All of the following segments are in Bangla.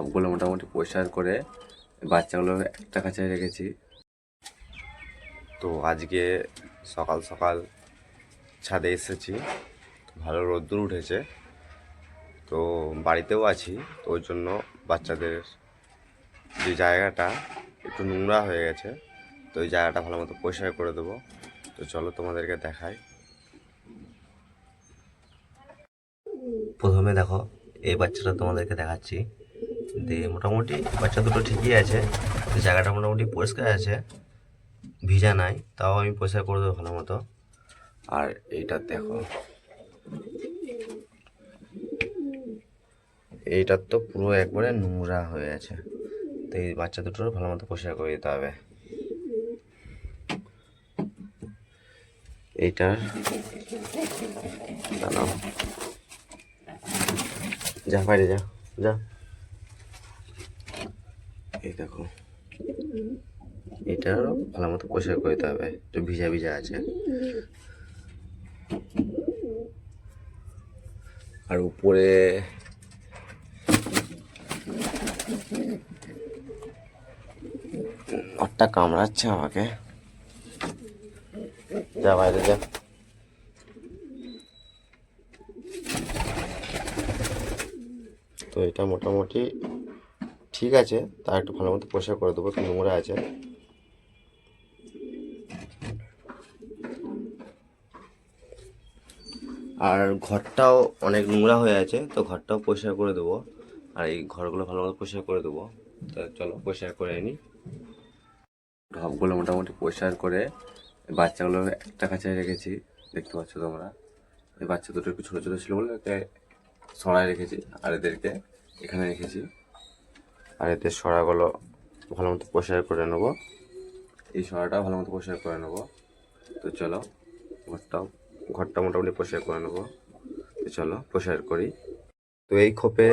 সবগুলো মোটামুটি পরিষ্কার করে বাচ্চাগুলো একটা কাছায় রেখেছি। তো আজকে সকাল সকাল ছাদে এসেছি, ভালো রোদ্দুর উঠেছে, তো বাড়িতেও আছি, তো ওই জন্য বাচ্চাদের যে জায়গাটা একটু নোংরা হয়ে গেছে, তো ওই জায়গাটা ভালো মতো পরিষ্কার করে দেবো। তো চলো তোমাদেরকে দেখাই। প্রথমে দেখো এই বাচ্চাটা তোমাদেরকে দেখাচ্ছি। মোটামুটি বাচ্চা দুটো ঠিকই আছে, জায়গাটা মোটামুটি পরিষ্কার আছে, ভিজা নাই, তাও আমি পরিষ্কার করে দেবো ভালো মতো। আর এইটা দেখো, এইটার তো পুরো একবারে নোংরা হয়ে আছে, তো এই বাচ্চা দুটোর ভালো মতো পরিষ্কার করে দিতে হবে। এইটার দাঁড়াও, যা বাইরে যা যা। এই দেখো, এটারও ভালো মতো পরিষ্কার করে দিতে হবে, একটু ভিজা ভিজা আছে। আর উপরে ঘরটা কামড়াচ্ছে আমাকে, যা বাইরে যা। তো এটা মোটামুটি ঠিক আছে, তা একটু ভালো মতো পরিষ্কার করে দেবো, একটু নোংরা আছে। আর ঘরটাও অনেক নোংরা হয়ে আছে, তো ঘরটাও পরিষ্কার করে দেবো, আর এই ঘরগুলো ভালো মতো পরিষ্কার করে দেবো। তো চলো পরিষ্কার করে নিই। ঢপগুলো মোটামুটি পরিষ্কার করে বাচ্চাগুলো একটা কাছায় রেখেছি, দেখতে পাচ্ছ তোমরা। এই বাচ্চা দুটো একটু ছোটো ছোটো ছিল বলে একে সরায় রেখেছি, আর এদেরকে এখানে রেখেছি। আর এদের সরাগুলো ভালো মতো পরিষ্কার করে নেবো, এই সরাটাও ভালো মতো পরিষ্কার করে নেবো। তো চলো ঘরটা মোটামুটি পরিষ্কার করে নেবো। তো চলো পরিষ্কার করি। তো এই খোপে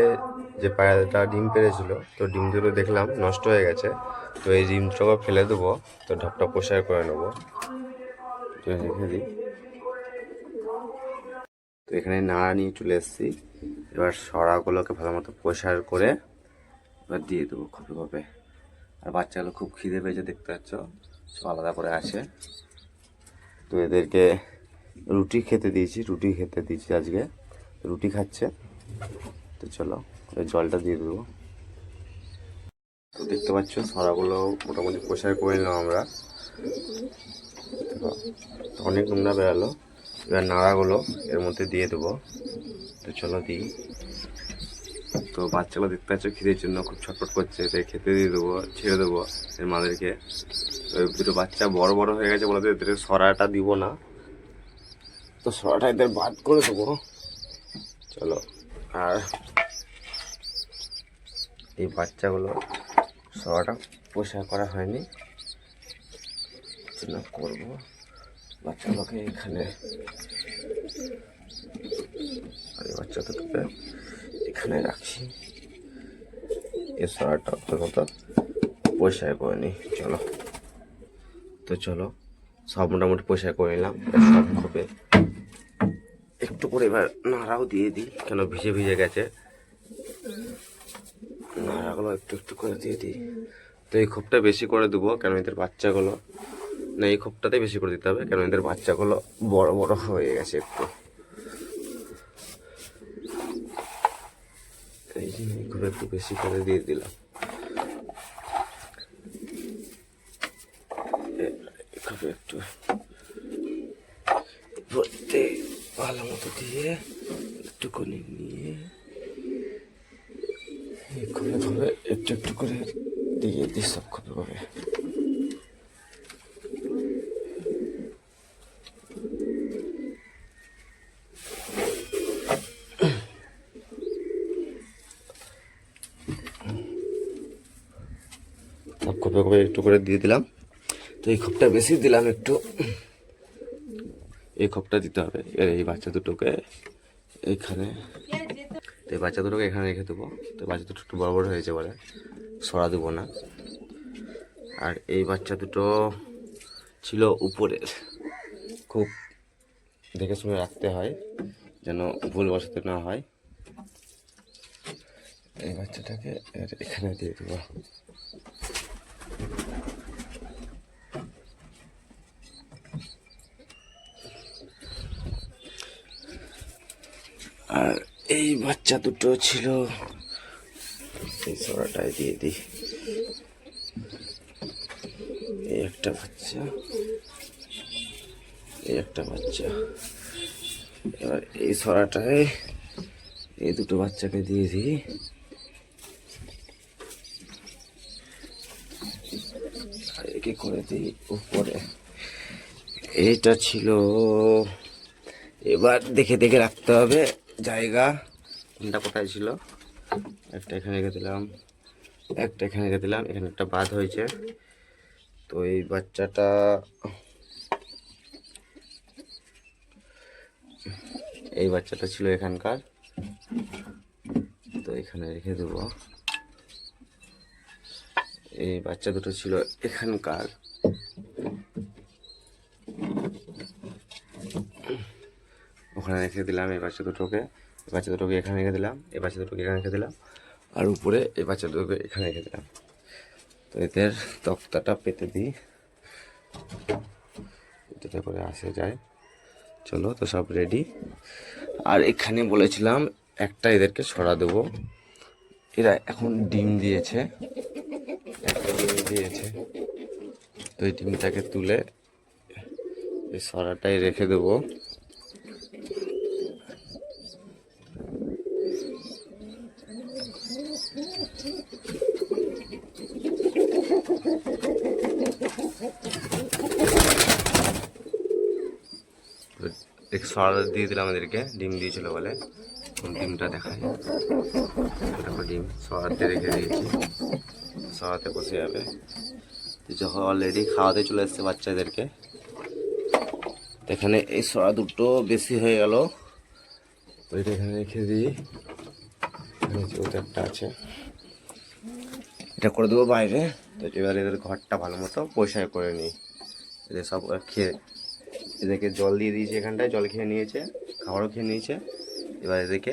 যে পায়রাটা ডিম পেড়েছিল, তো ডিম দুটো দেখলাম নষ্ট হয়ে গেছে, তো এই ডিমটাকে ফেলে দেবো, তো ঢপটা পরিষ্কার করে নেবো। তো রেখে দিই। তো এখানে নাড়া নিয়ে চলে এসেছি, এবার সরাগুলোকে ভালো মতো পরিষ্কার করে এবার দিয়ে দেবো খোপে খোপে। আর বাচ্চাগুলো খুব খিদে পেয়েছে, দেখতে পাচ্ছ, সব আলাদা করে আসে। তো এদেরকে রুটি খেতে দিয়েছি আজকে, রুটি খাচ্ছে। তো চলো জলটা দিয়ে দেবো। তো দেখতে পাচ্ছ সরাগুলো মোটামুটি পরিষ্কার করে নিলাম আমরা, অনেক নোংরা বেরালো। এবার নাড়াগুলো এর মধ্যে দিয়ে দেবো। তো চলো দিই। তো বাচ্চাগুলো দেখতে পাচ্ছ খিদের জন্য খুব ছটফট করছে, তাই খেতে দিয়ে দেবো, ছেড়ে দেবো এর মাদেরকে। দুটো বাচ্চা বড় বড় হয়ে গেছে বলে এদের সরাটা দিব না, তো সরাটা এদের বাদ করে দেবো। চলো। আর এই বাচ্চাগুলো সরাটা পরিষ্কার করা হয়নি, জন্য করবো। বাচ্চাগুলোকে এখানে, আর এই বাচ্চা দুটোকে এখানে রাখি, এই সরাটা অন্তত পরিষ্কার করে নিই। চলো। তো চলো সব মোটামুটি পরিষ্কার করে নিলাম, সব খোপে একটু করে এবার নাড়াও দিয়ে দিই, কেন ভিজে ভিজে গেছে, নাড়াগুলো একটু একটু করে দিয়ে দিই। তো এই খোপটা বেশি করে দেবো, কেন এদের বাচ্চাগুলো, না এই খোপটাতে বেশি করে দিতে হবে, কেন এদের বাচ্চাগুলো বড় বড় হয়ে গেছে একটু। এই জন্য এই খোপ একটু বেশি করে দিয়ে দিলাম। একটু ভর্তি ভালো মতো দিয়ে একটুখানি নিয়ে খোপে খোপে একটু একটু করে দিয়ে দিই, সব খোপে খোপে। সব খোপে খোপে একটু করে দিয়ে দিলাম। তো এই খোপটা বেশি দিলাম একটু, এই খোপটা দিতে হবে। এর এই বাচ্চা দুটোকে এইখানে, তো এই বাচ্চা দুটোকে এখানে রেখে দেবো। তো বাচ্চা দুটো একটু বড় বড় হয়েছে বলে সরা দেবো না। আর এই বাচ্চা দুটো ছিল উপরে, খুব দেখে শুনে রাখতে হয় যেন ভুল বসাতে না হয়। এই বাচ্চাটাকে এখানে দিয়ে দেবো। আর এই বাচ্চা দুটো ছিল, এই সরাটাই দিয়ে দিই। এই একটা বাচ্চা, এই একটা বাচ্চা। এবার এই সরাটায় এই দুটো বাচ্চাকে দিয়ে দিই। আর একে করে দিই উপরে। এইটা ছিল, এবার দেখে দেখে রাখতে হবে জায়গা কোনটা কোথায় ছিল। একটা এখানে রেখে দিলাম, একটা এখানে রেখে দিলাম, এখানে একটা বাদ হয়েছে। তো এই বাচ্চাটা ছিল এখানকার, তো এখানে রেখে দেবো। এই বাচ্চা দুটো ছিল এখানকার, ওখানে রেখে দিলাম। এই বাচ্চা দুটোকে এখানে রেখে দিলাম, এই বাচ্চা দুটোকে এখানে রেখে দিলাম, আর উপরে এই বাচ্চা দুটোকে এখানে রেখে দিলাম। তো এদের তক্তাটা পেতে দিই, যাতে করে আসে যায়। চলো, তো সব রেডি। আর এখানে বলেছিলাম একটা এদেরকে ছড়া দেবো। এরা এখন ডিম দিয়েছে, একটা ডিম দিয়েছে। তো এই ডিমটাকে তুলে এই ছড়াটাই রেখে দেবো। ছড়া দিয়ে দিলাম এদেরকে, ডিম দিয়েছিল বলে। ডিমটা দেখায়, দেখো ডিম ছড়াতে রেখে দিয়েছি, ছড়াতে বসে যাবে। যখন অলরেডি খাওয়াতে চলে এসছে বাচ্চাদেরকে। এখানে এই ছড়া দুটো বেশি হয়ে গেল, ওইটা এখানে রেখে দিই। ওটা একটা আছে, এটা করে দেবো বাইরে। তো এবার এদের ঘরটা ভালো মতো পরিষ্কার করে নিই। এদের সব খেয়ে, এদেরকে জল দিয়ে দিয়েছি, এখানটায় জল খেয়ে নিয়েছে, খাবারও খেয়ে নিয়েছে। এবার এদেরকে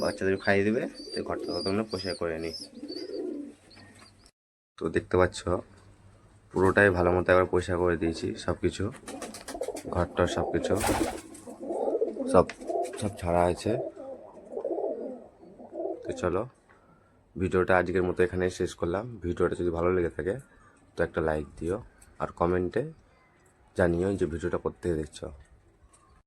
বাচ্চাদের খাইয়ে দেবে, তো ঘরটা ততক্ষণ পরিষ্কার করে নিই। তো দেখতে পাচ্ছ পুরোটাই ভালো মতো একবার পরিষ্কার করে দিয়েছি, সব কিছু, ঘরটা সব কিছু সব ছাড়া আছে। তো চলো, ভিডিওটা আজকের মতো এখানে শেষ করলাম। ভিডিওটা যদি ভালো লেগে থাকে তো একটা লাইক দিও, আর কমেন্টে জানিও যে ভিডিওটা কোথা থেকে দেখছো।